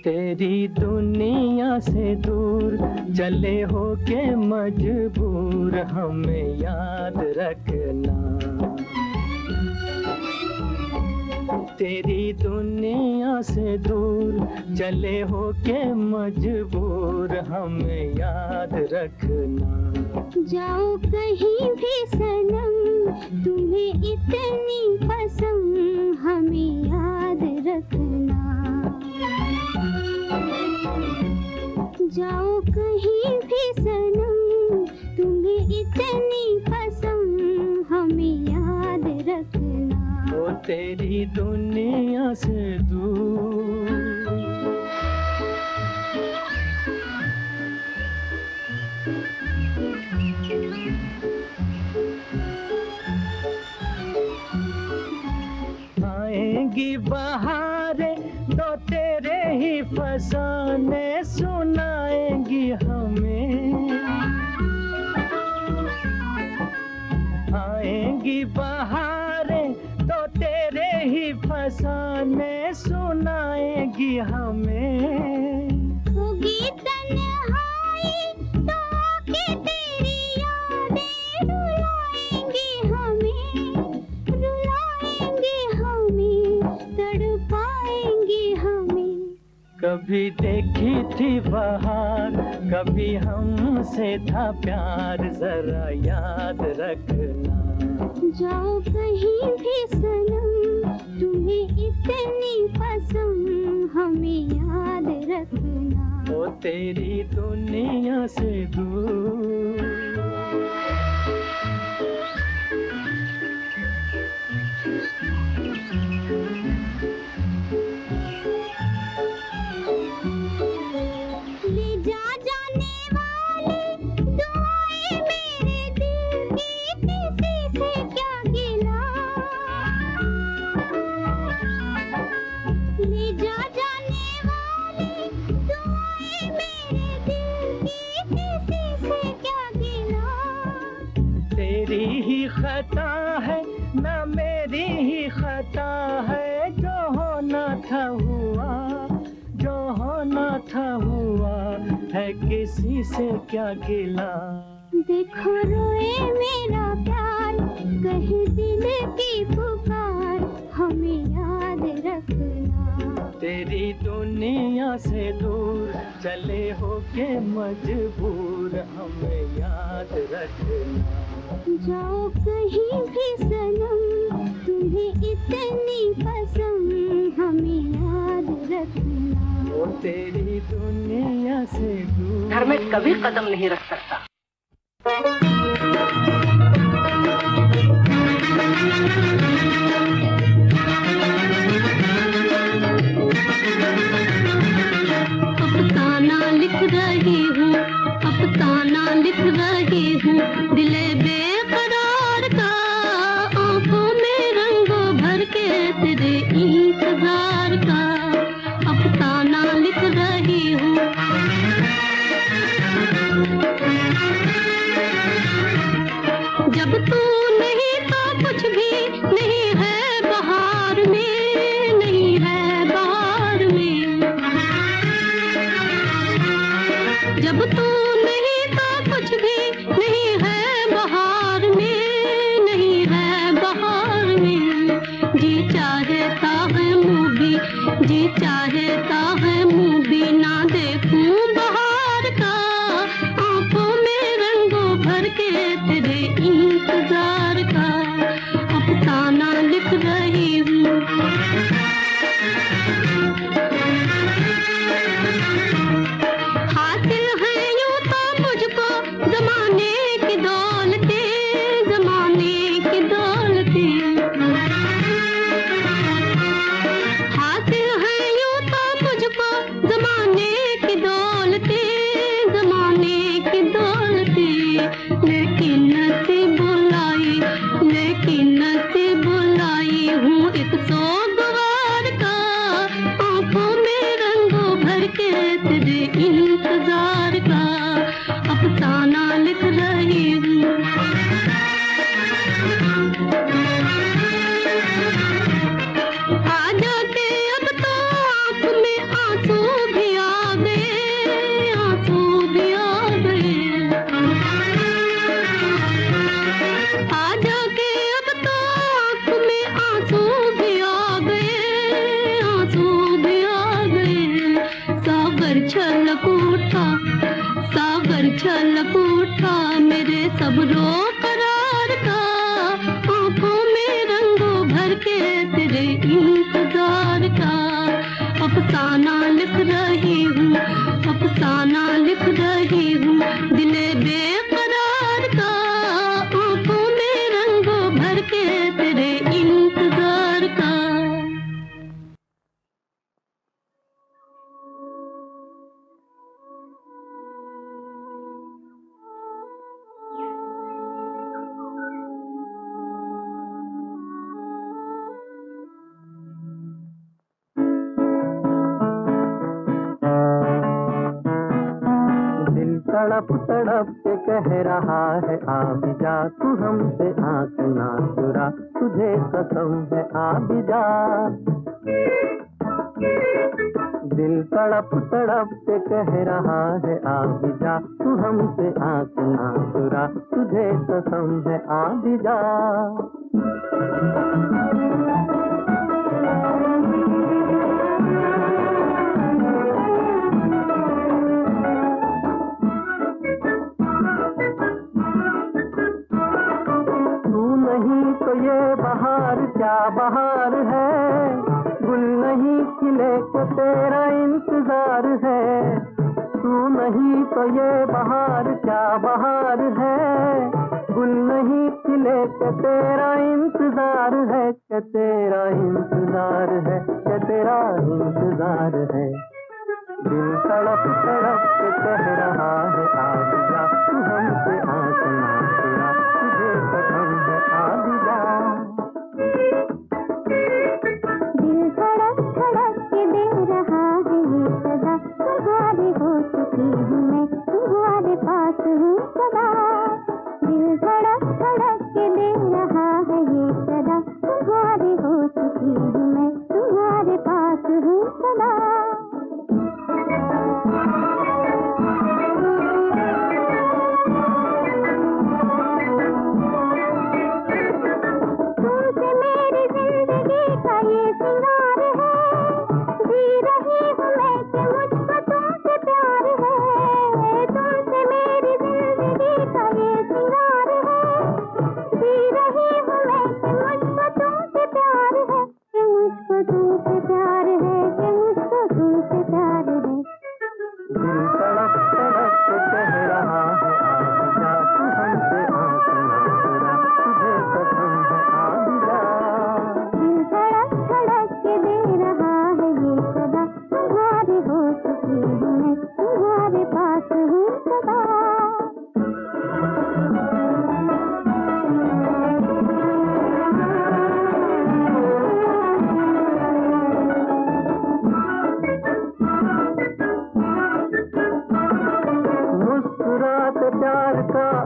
तेरी दुनिया से दूर चले हो के मजबूर हमें याद रखना। तेरी दुनिया से दूर चले हो के मजबूर हमें याद रखना। जाओ कहीं भी सनम तुम्हें इतनी पसंद हमें याद रखना। जाओ कहीं भी सनम तुम्हें इतनी पसंद हमें याद रखना। ओ तेरी दुनिया से दूर। आएंगी बहारें तो तेरे ही फसाने सुनाएंगी हमें। आएंगी बहारें तो तेरे ही फसाने सुनाएंगी हमें। होगी तन्हाई तो आके तेरी यादें रुलाएंगी हमें, रुलाएंगी हमें, तड़पाएंगी हमें। कभी देखी थी बहार कभी हमसे था प्यार जरा याद रखना। जाओ कहीं भी सनम तुम्हें इतनी पसंद हमें याद रखना। ओ तेरी दुनिया से दूर। ले जा जाने वाली दुआएं मेरे दिल की किसी से क्या गिला। ले जा जाने वाली दुआएं मेरे दिल की किसी से क्या गिला। तेरी ही खता है ना मेरी ही खता है, जो होना था हुआ, जो होना था हुआ है, किसी से क्या गिला। देखो रोए मेरा प्यार कहे दिल की पुकार हमें याद रखना। तेरी दुनिया से दूर चले हो के मजबूर हमें याद रखना। जाओ कहीं भी सनम तुम्हें इतनी पसंद हमें याद रखना। ओ तेरी दुनिया से दूर। घर में कभी कदम नहीं रख सकता। अफसाना लिख रही हूँ, अफसाना लिख रही हूँ, दिले बेकरार का, आंखों में रंगों भर के तेरे इंतजार का। अफसाना लिख रही हूँ। जब तू नहीं तो कुछ भी नहीं है बहार में, नहीं है बहार में। जब तू नहीं तो कुछ भी नहीं है बहार में, नहीं है बहार में। जी चाहता है मुँह भी, जी चाहता है मुँह भी ना देखूं बहार का, आंखों में रंगों भर के तेरे इंतजार का। अफसाना लिख रही हूँ। हासिल है यूं तो मुझको जमाने की दौलतें, जमाने की दौलतें। हासिल है यूं तो मुझको जमाने की दौलतें, जमाने की दौलतें। लेकिन नसीब बुलाई, लेकिन नसीब बुलाई हूँ एक सोगवार का, आंखों में रंगों भर के तेरे इंतजार का। अफसाना लिख रही हूँ। आ जाके अब तो आँख तड़प तड़प के कह रहा है आ भी जा, तू हमसे आँख ना चुरा, तुझे कसम है आ भी जा। दिल तड़प तड़प के कह रहा है आ भी जा, तू हमसे आँख ना चुरा, तुझे कसम है आ भी जा। तो ये बहार क्या बहार है, गुल नहीं खिले के तेरा इंतजार है। तू नहीं तो ये बहार क्या बहार है, गुल नहीं खिले के तेरा इंतजार है, के तेरा इंतजार है, के तेरा इंतजार है। दिल तड़प तड़प के कह रहा है आ भी जा, तू हमसे आँख ना चुरा, तुझे कसम है आ भी जा। दिल धड़क धड़क के दे रहा है ये सदा, तुम्हारी हो चुकी हूँ मैं, तुम्हारे पास हूँ सदा। दिल धड़क धड़क के दे रहा है ये सदा, तुम्हारी हो चुकी हूँ मैं, तुम्हारे पास हूँ सदा।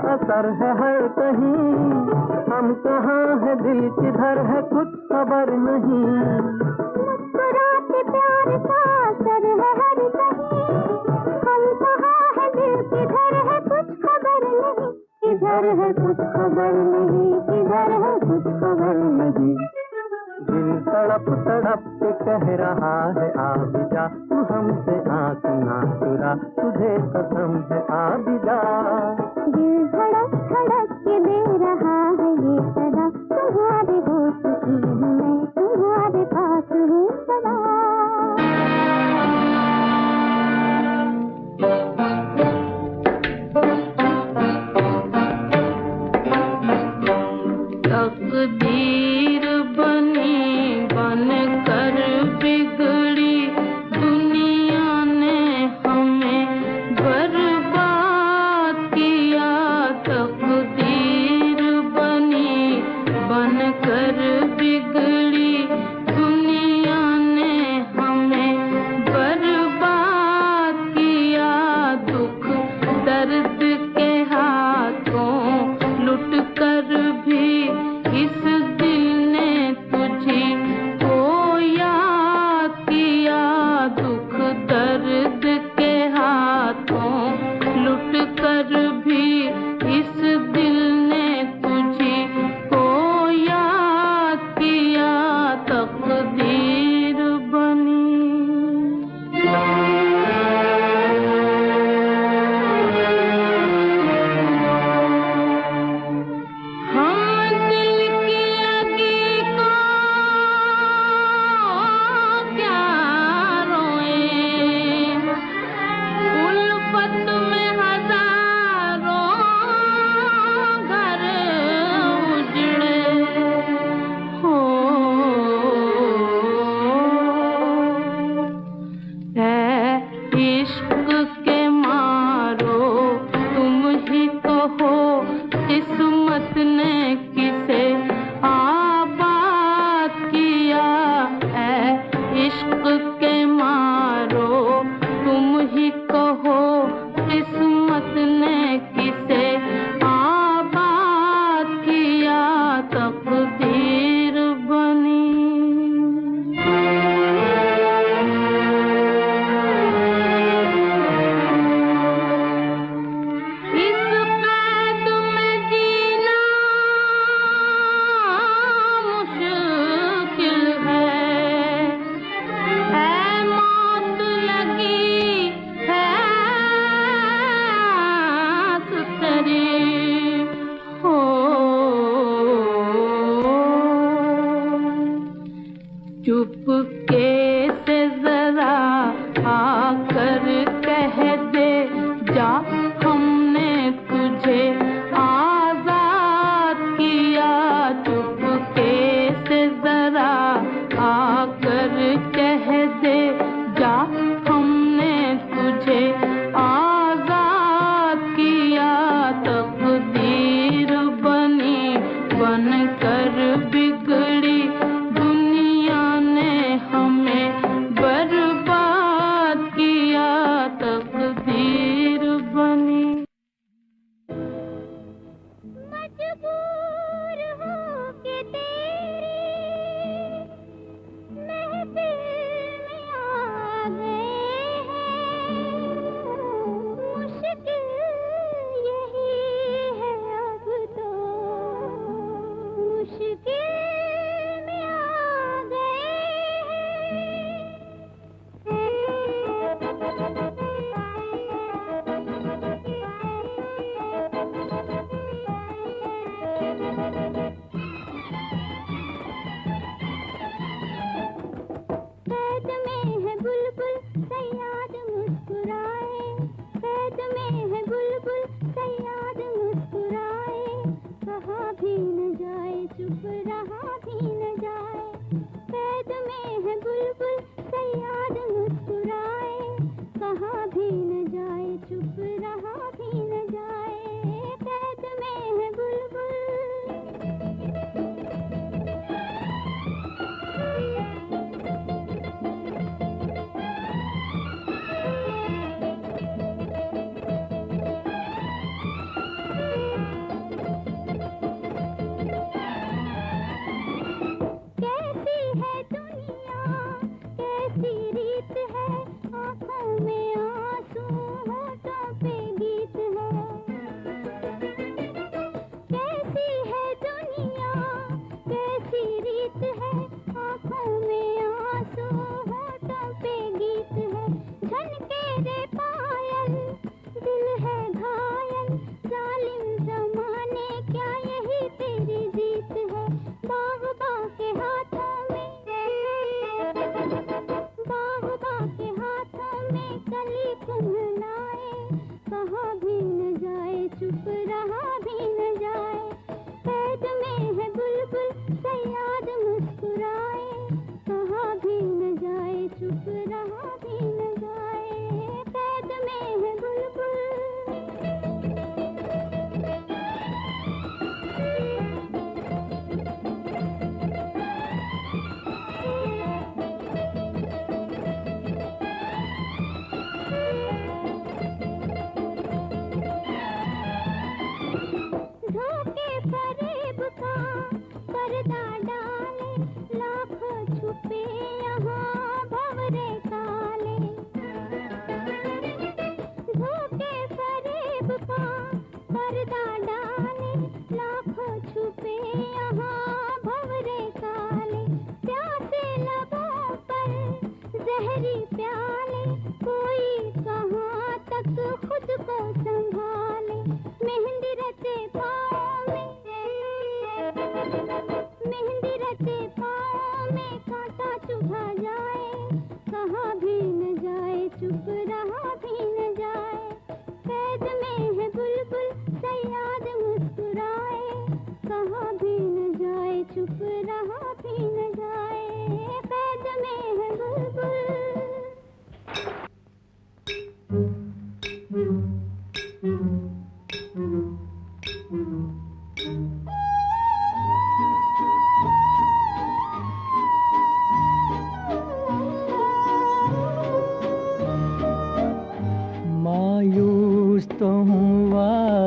असर है हर कहीं, हम कहाँ है दिल किधर है कुछ खबर नहीं। मुस्कुराते प्यार का असर है हर कहीं, हम कहाँ है दिल किधर है कुछ खबर नहीं। किधर है कुछ खबर नहीं, किधर है कुछ खबर नहीं। दिल तड़प तड़प के कह रहा है आ भी जा, तू हमसे आँख ना चुरा, तुझे कसम है आ भी जा। दिल धड़क धड़क के दे रहा है ये सदा, तुम्हारी हो चुकी हूँ मैं, तुम्हारे पास हूँ सदा। तकदीर बनी बन कर बिगड़ी, दुनिया ने हमें बर्बाद किया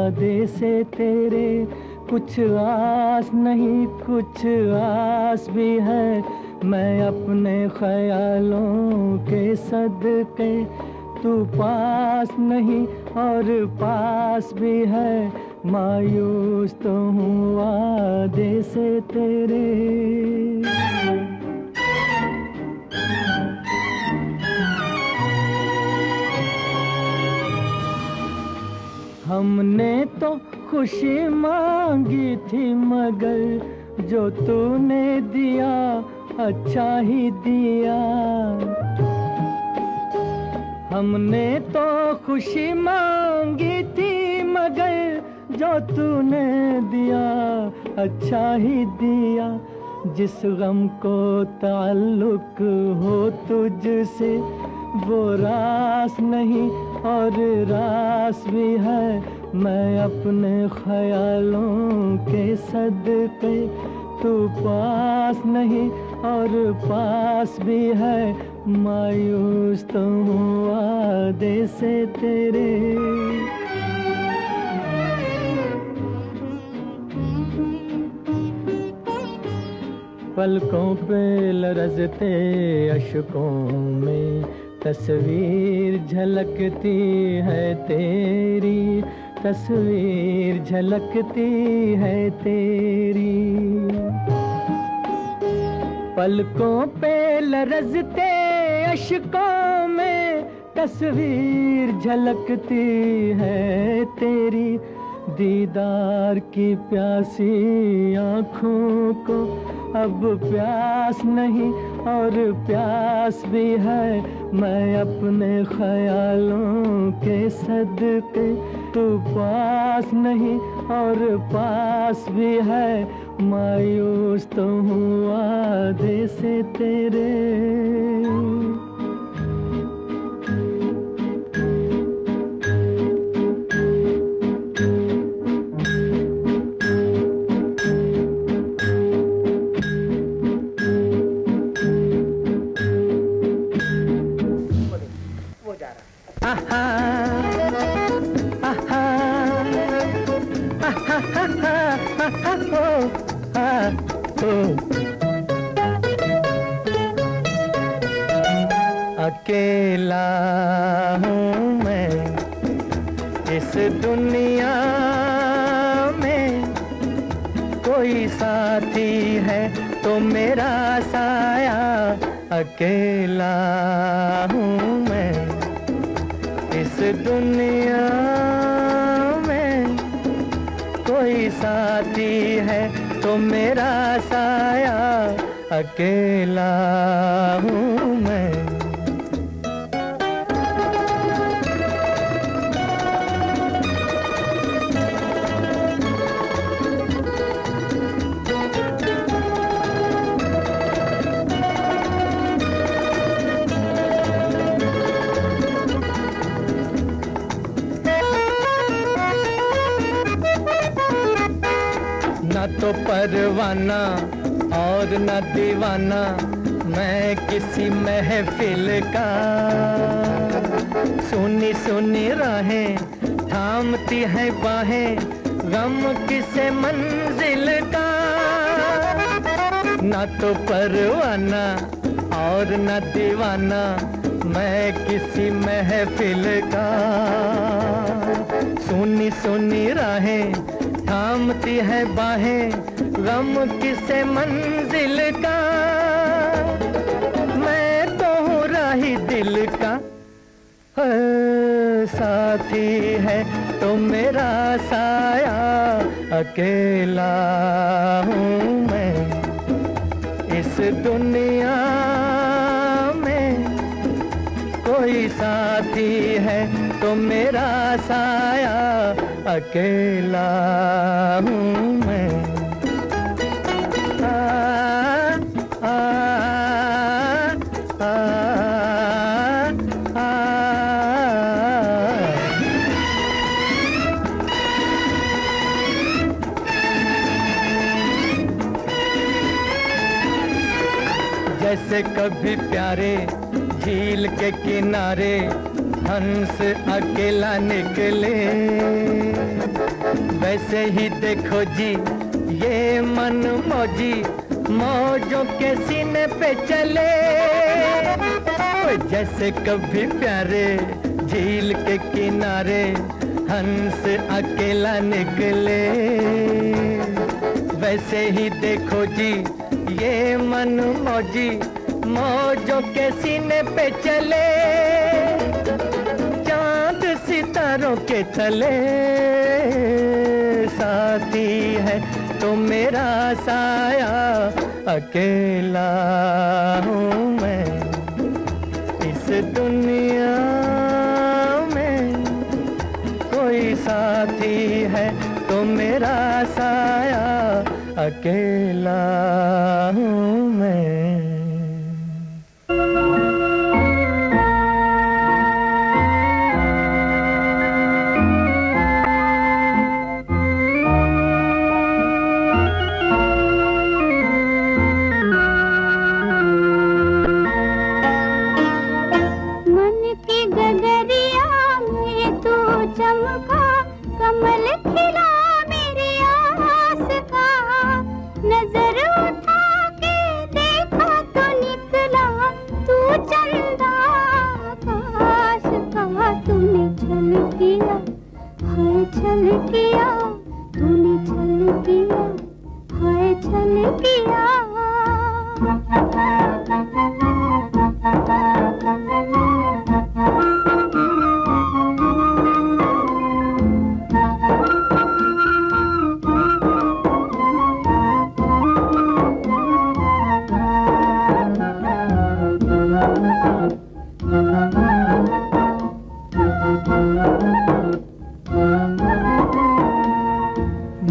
वादे से तेरे, कुछ आस नहीं कुछ आस भी है। मैं अपने ख्यालों के सदके, तू पास नहीं और पास भी है। मायूस तो हूँ वादे से तेरे। हमने तो खुशी मांगी थी मगर जो तूने दिया अच्छा ही दिया। हमने तो खुशी मांगी थी मगर जो तूने दिया अच्छा ही दिया। जिस गम को ताल्लुक हो तुझसे वो रास नहीं और रास भी है। मैं अपने ख्यालों के सदके, तू पास नहीं और पास भी है। मायूस तो हूँ वादे से तेरे। पलकों पे लरजते अशकों में तस्वीर झलकती है तेरी, तस्वीर झलकती है तेरी। पलकों पे लरजते अशकों में तस्वीर झलकती है तेरी। दीदार की प्यासी आँखों को अब प्यास नहीं और प्यास भी है। मैं अपने ख्यालों के सदके, तू पास नहीं और पास भी है। मायूस तो हूँ वादे से तेरे। अकेला हूँ मैं इस दुनिया में, कोई साथी है तो मेरा साया। अकेला हूँ मैं इस दुनिया में, कोई साथी है तो मेरा साया। अकेला हूँ मैं। न तो परवाना और न दीवाना मैं किसी महफिल का। सुनी सुनी राहें थामती है बाहें, गम किसे मंजिल का। न तो परवाना और न दीवाना मैं किसी महफिल का। सुनी सुनी राहें थामती है बाहें, गम किसे मंजिल का। मैं तो हूँ राही दिल का, साथी है तो मेरा साया। अकेला हूँ मैं इस दुनिया में, कोई साथी है तो मेरा साया। अकेला हूँ मैं। जैसे कभी प्यारे झील के किनारे हंस अकेला निकले। वैसे ही देखो जी ये मन मौजी, मौजों के सीने पे चले। जैसे कभी प्यारे झील के किनारे हंस अकेला निकले। वैसे ही देखो जी ये मन मौजी, मौजों के सीने पे चले। चांद सितारों के तले साथी है तो मेरा साया, अकेला हूँ मैं इस दुनिया में। कोई साथी है तो मेरा साया, अकेला हूँ मैं। चमका कमल खिला मेरे आस का, नजर उठा के देखा तो निकला तू चंदा आकाश का। तूने छल किया हाय छल किया, तूने छल किया हाय छल किया।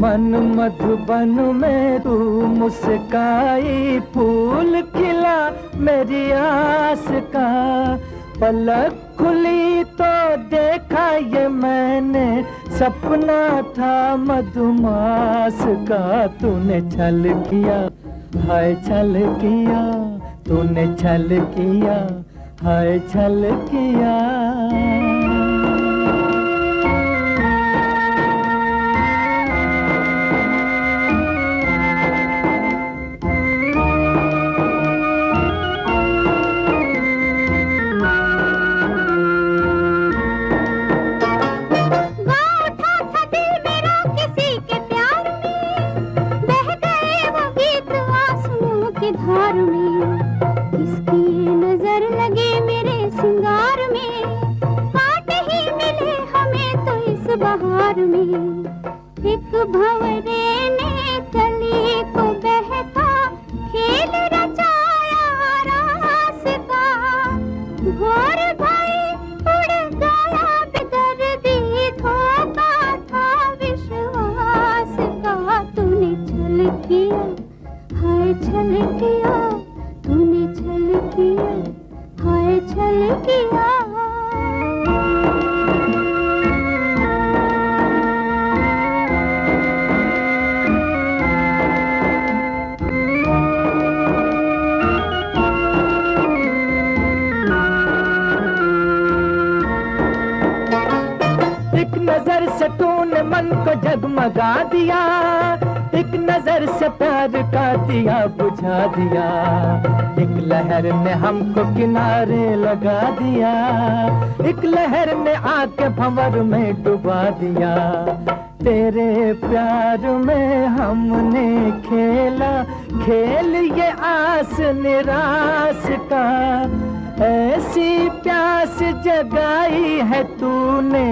मन मधुबन में तू मुस्काई, फूल खिला मेरी आस का। पलक खुली तो देखा ये मैंने, सपना था मधुमास का। तूने छल किया हाय छल किया, तूने छल किया हाय छल किया। धार में किसकी नजर लगे मेरे सिंगार में, कांटे ही मिले हमें तो इस बहार में। एक भंवरे ने कली को बहका, खेल रचाया रास का। भोर भई उड़ गया बेदर्दी, धोखा था विश्वास का। तूने छल किया हाय छल किया, तूने छल किया हाय छल किया। एक नजर से तूने मन को जगमगा दिया, एक नजर से प्यार का दिया बुझा दिया। एक लहर ने हमको किनारे लगा दिया, एक लहर ने आके भंवर में डुबा दिया। तेरे प्यार में हमने खेला खेल ये आस निराश का। ऐसी प्यास जगाई है तूने,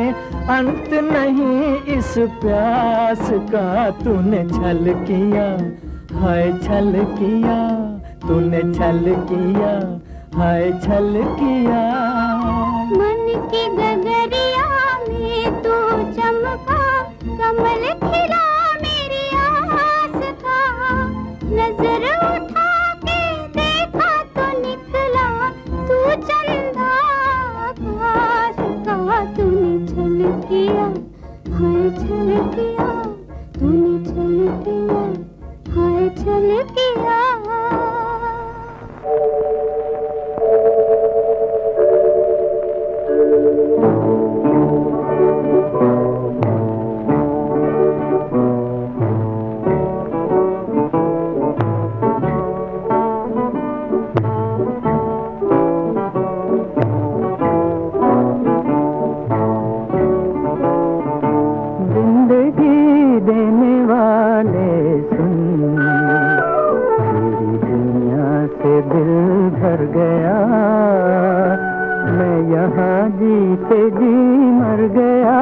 अंत नहीं इस प्यास का। तूने छल किया हाय छल किया, तूने छल किया हाय छल किया। मन की गगरिया में तू चमका, कमल खिला मेरी आस का। नजर उठा के देखा तो निकला तू चंदा आकाश का। तूने छल किया हाय छल किया, तूने छल किया हाय छल किया। यहाँ जीते जी मर गया,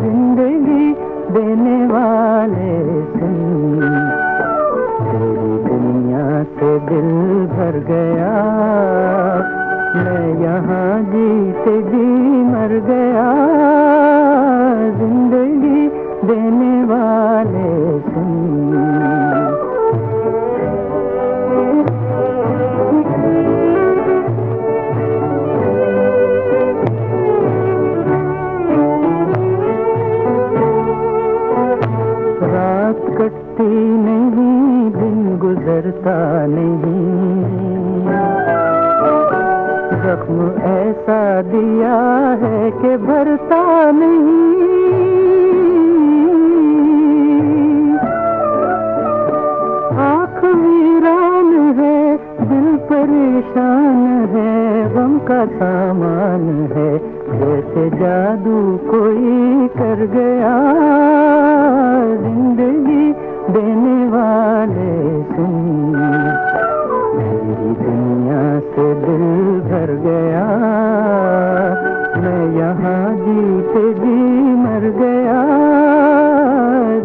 जिंदगी देने वाले सुन, तेरी दुनिया से दिल भर गया। मैं यहाँ जीते जी मर गया, जिंदगी देने वाले सुन। रात कटती नहीं, दिन गुजरता नहीं, जख्म ऐसा दिया है कि भरता नहीं। आँख वीरान है, दिल परेशान है, गम का सामान है, जैसे जादू कोई कर गया, जिंदगी देने वाले सुन, मेरी दुनिया से दिल भर गया। मैं यहाँ जीते जी मर गया,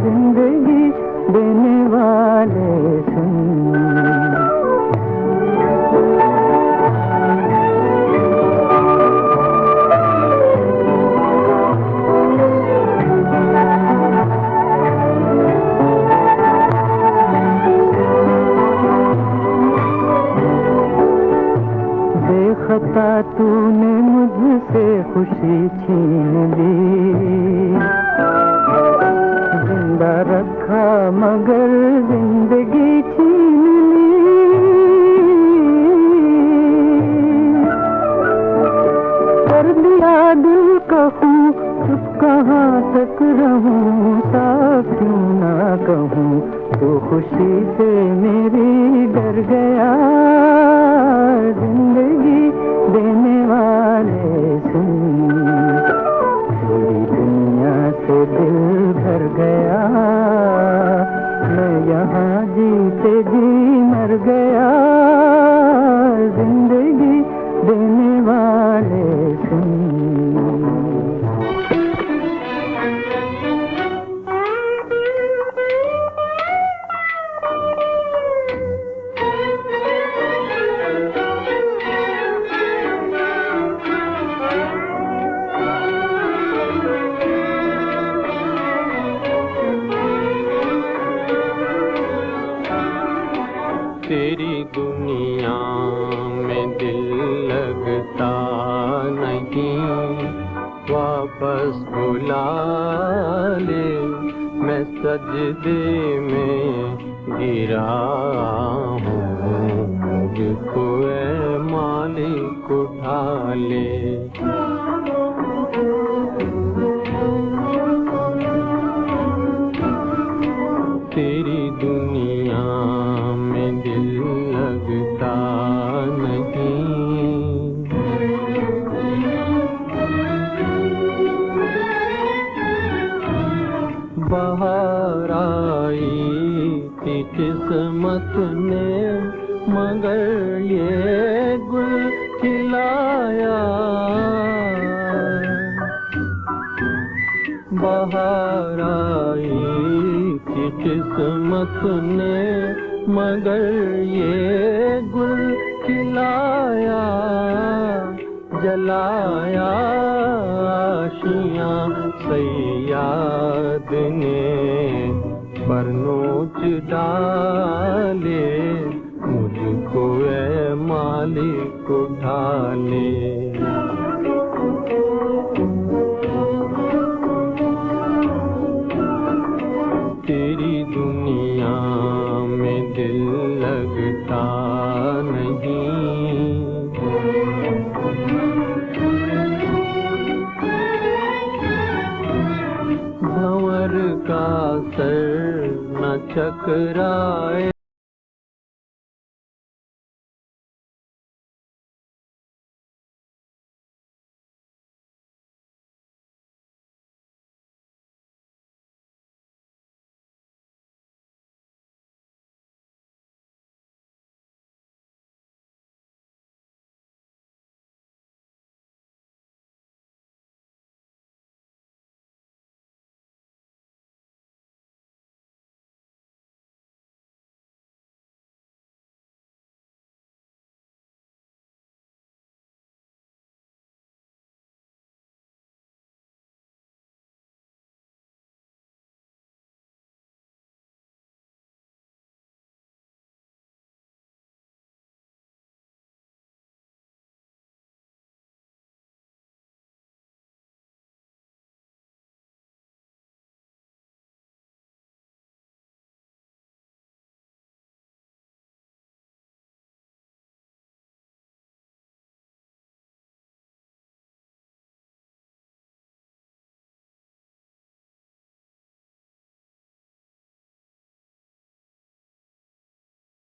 जिंदगी देने वाले सुन। बेखता तूने मुझसे खुशी छीन ली, जिंदा रखा मगर जिंदगी छीन ली। कर दिया दिल कहूँ, चुप कहाँ तक रहूँ, साफ क्यों ना कहूँ, तो खुशी से मेरी डर गया, जिंदगी देने वाले सुन, पूरी दुनिया से दिल भर गया। मैं यहाँ जीते जी मर गया, जिंदगी देने वाले सुन। तेरी दुनिया में दिल लगता नहीं, वापस बुला ले, मैं सजदे में गिरा हूँ, मुझको ऐ मालिक उठा ले। तेरी दुनिया में दिल लगता नहीं, बाहर आई थी किस्मत ने, मगर ये गुल खिलाया। बाहर आई थी किस्मत ने, मगर ये गुल खिलाया। जलाया आशियाँ सैयाद ने, पर नोच डाले, मुझको ऐ मालिक उठा ले। तेरी दुनिया में दिल लगता नहीं, भंवर का सर न चकराए,